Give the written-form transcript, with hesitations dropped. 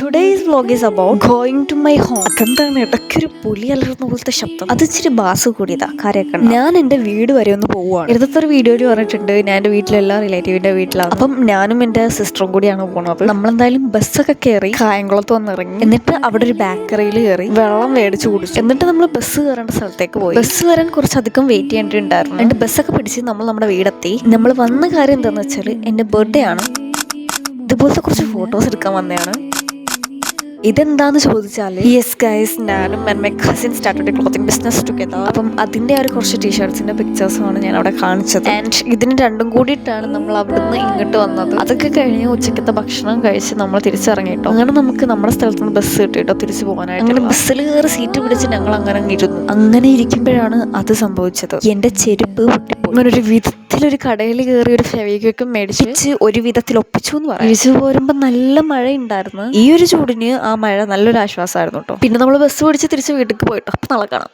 Today's vlog is about going to my home. അതെന്താണ് ഇടയ്ക്കൊരു പുലി അലർന്ന പോലത്തെ ശബ്ദം? അത് ഇച്ചിരി ബാസ് കൂടിയതാ കാര്യമൊക്കെ. ഞാൻ എൻ്റെ വീട് വരെ ഒന്ന് പോവുകയാണ്. ഇടത്തെ ഒരു വീഡിയോയിൽ പറഞ്ഞിട്ടുണ്ട് ഞാൻ എൻ്റെ വീട്ടിലെല്ലാ റിലേറ്റീവിൻ്റെ വീട്ടിലാണ്. അപ്പം ഞാനും എൻ്റെ സിസ്റ്ററും കൂടിയാണ് പോകുന്നത്. നമ്മളെന്തായാലും ബസ്സൊക്കെ കയറി കായംകുളത്ത് വന്നിറങ്ങി. എന്നിട്ട് അവിടെ ഒരു ബേക്കറിയിൽ കയറി വെള്ളം മേടിച്ച് കുടിച്ചു. എന്നിട്ട് നമ്മൾ ബസ് കയറേണ്ട സ്ഥലത്തേക്ക് പോയി. ബസ് വരാൻ കുറച്ചധികം വെയിറ്റ് ചെയ്യേണ്ടിട്ടുണ്ടായിരുന്നു. എന്നിട്ട് ബസ്സൊക്കെ പിടിച്ച് നമ്മൾ നമ്മുടെ വീടെത്തി. നമ്മൾ വന്ന കാര്യം എന്താണെന്ന് വെച്ചാൽ എൻ്റെ ബർത്ത്ഡേ ആണ്. ഇതുപോലത്തെ കുറച്ച് ഫോട്ടോസ് എടുക്കാൻ വന്നതാണ്. ഇതെന്താന്ന് ചോദിച്ചാൽ യെസ് ഗൈസ്, ഞാനും and my cousin started clothing business together. അപ്പം അതിൻ്റെ ഒരു കുറച്ച് ടീഷർട്സിൻ്റെ പിക്ചേഴ്സുമാണ് ഞാൻ അവിടെ കാണിച്ചത്. ആൻഡ് ഇതിന് രണ്ടും കൂടിയിട്ടാണ് നമ്മൾ അവിടുന്ന് ഇങ്ങോട്ട് വന്നത്. അതൊക്കെ കഴിഞ്ഞ് ഉച്ചക്കത്തെ ഭക്ഷണം കഴിച്ച് നമ്മൾ തിരിച്ചിറങ്ങിയിട്ടോ. അങ്ങനെ നമുക്ക് നമ്മുടെ സ്ഥലത്ത് നിന്ന് ബസ് കിട്ടിയിട്ടോ തിരിച്ചു പോകാനായിട്ട്. അങ്ങനെ ബസ്സിൽ കയറി സീറ്റ് പിടിച്ച് ഞങ്ങൾ അങ്ങനെ ഇരുന്നു. അങ്ങനെ ഇരിക്കുമ്പോഴാണ് അത് സംഭവിച്ചത്. എൻ്റെ ചെരുപ്പ് പൊട്ടിപ്പോയി. അങ്ങനെ ഒരു വിധത്തിലൊരു കടയിൽ കയറി ഒരു ഫെവിക്വിക്കും മേടിച്ച് ഒരു വിധത്തിൽ ഒപ്പിച്ചു എന്ന് പറയാം. തിരിച്ചു പോരുമ്പോൾ നല്ല മഴ ഉണ്ടായിരുന്നു. ഈ ഒരു ചൂടിന് ആ മഴ നല്ലൊരു ആശ്വാസമായിരുന്നു കേട്ടോ. പിന്നെ നമ്മൾ ബസ് പിടിച്ച് തിരിച്ച് വീട്ടിലേക്ക് പോയിട്ടോ. അപ്പം നാളെ കാണാം.